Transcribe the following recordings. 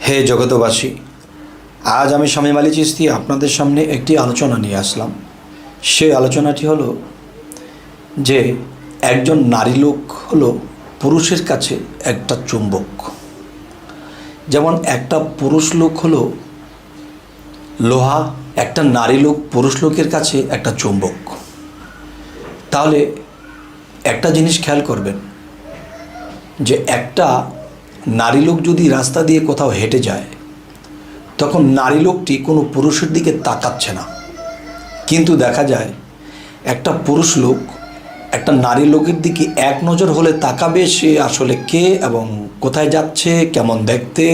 হে জগতবাসী, আজ আমি শামীম আলী চিশতি আপনাদের সামনে একটি আলোচনা নিয়ে আসলাম। সেই আলোচনাটি হলো যে একজন নারী লোক হলো পুরুষের কাছে একটা চুম্বক। যেমন একটা পুরুষ লোক হলো লোহা, একটা নারী লোক পুরুষ লোকের কাছে একটা চুম্বক। তাহলে একটা জিনিস খেয়াল করবেন যে একটা নারী লোক যদি রাস্তা দিয়ে কোথাও হেঁটে যায়, তখন নারী লোকটি কোনো পুরুষের দিকে তাকাচ্ছে না, কিন্তু দেখা যায় একটা পুরুষ লোক একটা নারী লোকের দিকে এক নজর হলে তাকাবে সে আসলে কে এবং কোথায় যাচ্ছে, কেমন দেখতে,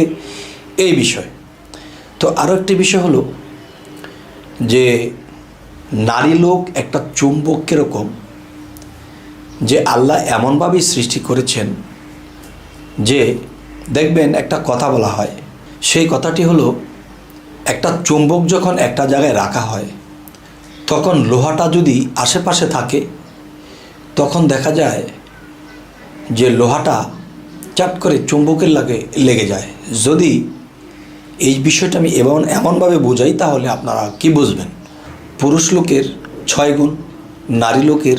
এই বিষয়। তো আরও একটি বিষয় হলো যে নারী লোক একটা চুম্বক কীরকম, যে আল্লাহ এমনভাবেই সৃষ্টি করেছেন যে দেখবেন একটা কথা বলা হয়, সেই কথাটি হলো একটা চুম্বক যখন একটা জায়গায় রাখা হয় তখন লোহাটা যদি আশেপাশে থাকে তখন দেখা যায় যে লোহাটা চাট করে চুম্বকের লেগে যায়। যদি এই বিষয়টা আমি এমনভাবে বোঝাই তাহলে আপনারা কি বুঝবেন? পুরুষ লোকের 6 গুণ, নারী লোকের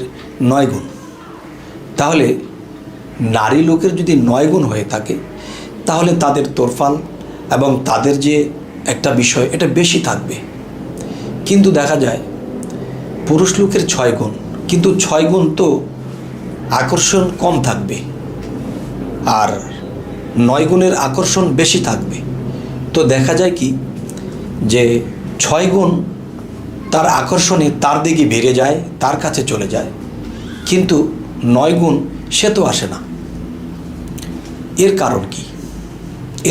9 গুণ। তাহলে নারী লোকের যদি 9 গুণ হয়ে থাকে তাহলে তাদের তোরফাল এবং তাদের যে একটা বিষয় এটা বেশি থাকবে। কিন্তু দেখা যায় পুরুষ লোকের 6 গুণ, কিন্তু 6 গুণ তো আকর্ষণ কম থাকবে আর 9 গুণের আকর্ষণ বেশি থাকবে। তো দেখা যায় কি যে 6 গুণ তার আকর্ষণে তার দিকে ভিড়ে যায়, তার কাছে চলে যায়, কিন্তু 9 গুণ সে তো আসে না। এর কারণ কি?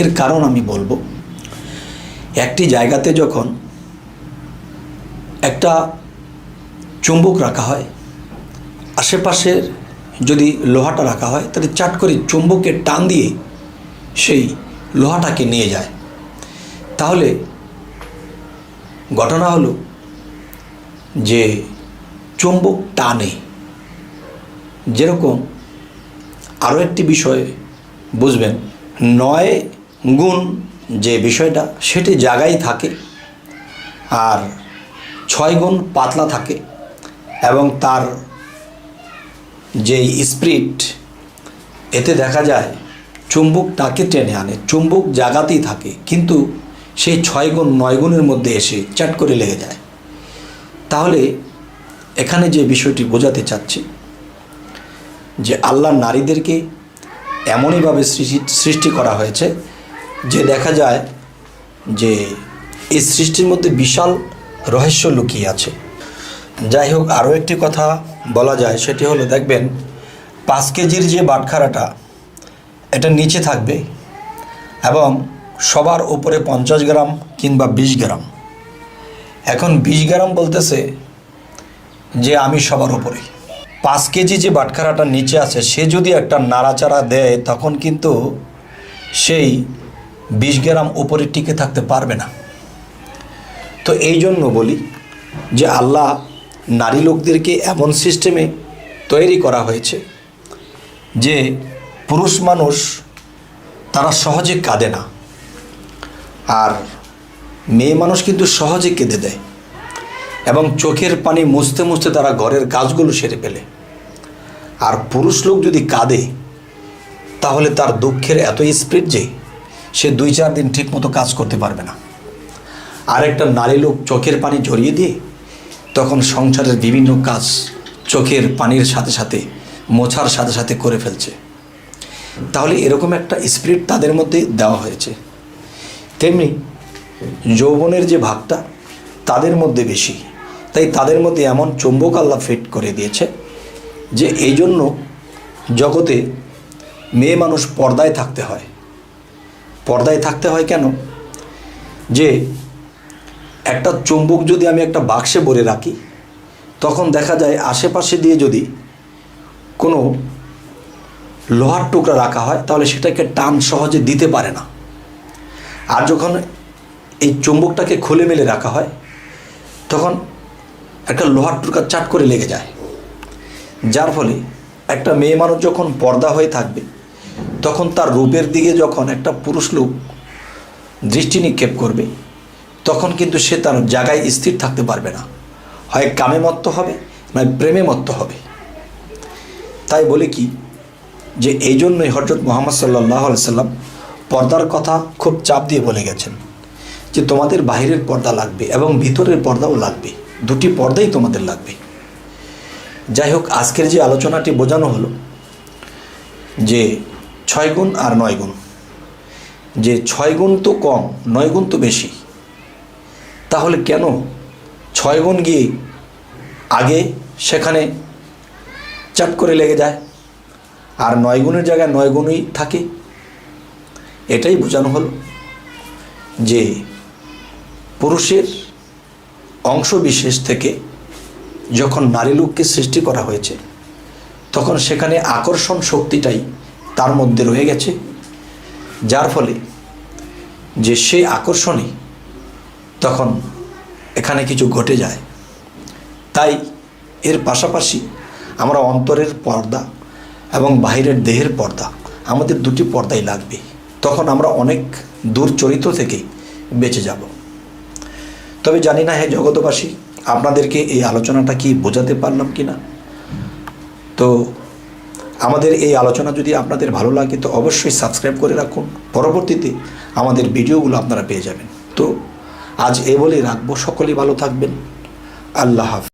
এর কারণ আমি বলবো, একটি জায়গাতে যখন একটা চুম্বক রাখা হয়, আশেপাশের যদি লোহাটা রাখা হয় তাহলে চাট করে চুম্বকের টান দিয়ে সেই লোহাটাকে নিয়ে যায়। তাহলে ঘটনা হলো যে চুম্বক টানে। যেরকম আরও একটি বিষয় বুঝবেন, 9 গুণ যে বিষয়টা সেটি জায়গায় থাকে আর 6 গুণ পাতলা থাকে এবং তার যেই স্পিরিট, এতে দেখা যায় চুম্বকটাকে টেনে আনে। চুম্বক জায়গাতেই থাকে কিন্তু সেই 6 গুণ 9 গুণের মধ্যে এসে চাট করে লেগে যায়। তাহলে এখানে যে বিষয়টি বোঝাতে চাচ্ছি যে আল্লাহ নারীদেরকে এমনইভাবে সৃষ্টি করা হয়েছে যে দেখা যায় যে এই সৃষ্টির মধ্যে বিশাল রহস্য লুকিয়ে আছে। যাই হোক, আরও একটি কথা বলা যায়, সেটি হলো দেখবেন 5 কেজির যে বাটখারাটা এটা নিচে থাকবে এবং সবার উপরে 50 গ্রাম কিংবা 20 গ্রাম। এখন 20 গ্রাম বলতেছে যে আমি সবার উপরে। 5 কেজি যে বাটখারাটা নিচে আছে সে যদি একটা নাড়াচাড়া দেয় তখন কিন্তু সেই 20 গ্রাম উপরে টিকে থাকতে পারবে না। তো এই জন্য বলি যে আল্লাহ নারী লোকদেরকে এমন সিস্টেমে তৈরি করা হয়েছে যে পুরুষ মানুষ তারা সহজে কাঁদে না, আর মেয়ে মানুষ কিন্তু সহজে কেঁদে দেয় এবং চোখের পানি মুছতে মুছতে তারা ঘরের কাজগুলো সেরে ফেলে। আর পুরুষ লোক যদি কাঁদে তাহলে তার দুঃখের এত স্পিড যে সে 2-4 দিন ঠিক মতো কাজ করতে পারবে না। আর একটা নারী লোক চোখের পানি ঝরিয়ে দিয়ে তখন সংসারের বিভিন্ন কাজ চোখের পানির সাথে সাথে মোছার সাথে সাথে করে ফেলছে। তাহলে এরকম একটা স্পিরিট তাদের মধ্যে দেওয়া হয়েছে। তেমনি যৌবনের যে ভাগটা তাদের মধ্যে বেশি, তাই তাদের মধ্যে এমন চুম্বক আল্লাহ ফিট করে দিয়েছে যে এই জন্য জগতে মেয়ে মানুষ পর্দায় থাকতে হয়। পর্দায় থাকতে হয় কেন? যে একটা চুম্বক যদি আমি একটা বাক্সে ভরে রাখি তখন দেখা যায় আশেপাশে দিয়ে যদি কোনো লোহার টুকরা রাখা হয় তাহলে সেটাকে টান সহজে দিতে পারে না। আর যখন এই চুম্বকটাকে খুলে মেলে রাখা হয় তখন একটা লোহার টুকরা চাট করে লেগে যায়। যার ফলে একটা মেয়ে মানুষ যখন পর্দা হয়ে থাকবে তখন তার রূপের দিকে যখন একটা পুরুষ লোক দৃষ্টি নিক্ষেপ করবে, তখন কিন্তু সে তার জায়গায় স্থির থাকতে পারবে না, হয় কামে মত্ত হবে নয় প্রেমে মত্ত হবে। তাই বলে কি যে এই জন্যই হযরত মুহাম্মদ সাল্লাল্লাহু আলাইহি সাল্লাম পর্দার কথা খুব চাপ দিয়ে বলে গেছেন যে তোমাদের বাহিরের পর্দা লাগবে এবং ভিতরের পর্দাও লাগবে, দুটি পর্দাই তোমাদের লাগবে। যাই হোক, আজকের যে আলোচনাটি বোঝানো হলো যে 6 গুণ আর 9 গুণ, যে 6 গুণ তো কম, 9 গুণ তো বেশি, তাহলে কেন 6 গুণ গিয়ে আগে সেখানে চাট করে লেগে যায় আর 9 গুণের জায়গায় 9 গুণই থাকে? এটাই বোঝানো হলো যে পুরুষের অংশ বিশেষ থেকে যখন নারী লোককে সৃষ্টি করা হয়েছে, তখন সেখানে আকর্ষণ শক্তিটাই তার মধ্যে রয়ে গেছে, যার ফলে যে সেই আকর্ষণে তখন এখানে কিছু ঘটে যায়। তাই এর পাশাপাশি আমরা অন্তরের পর্দা এবং বাহিরের দেহের পর্দা, আমাদের দুটি পর্দাই লাগবে, তখন আমরা অনেক দূর চরিত্র থেকে বেঁচে যাব। তবে জানি না হে জগতবাসী, আপনাদেরকে এই আলোচনাটা কি বোঝাতে পারলাম কি না। তো আমাদের এই আলোচনা যদি আপনাদের ভালো লাগে তো অবশ্যই সাবস্ক্রাইব করে রাখুন, পরবর্তীতে আমাদের ভিডিওগুলো আপনারা পেয়ে যাবেন। তো আজ এ বলেই রাখবো, সকলেই ভালো থাকবেন। আল্লাহ হাফেজ।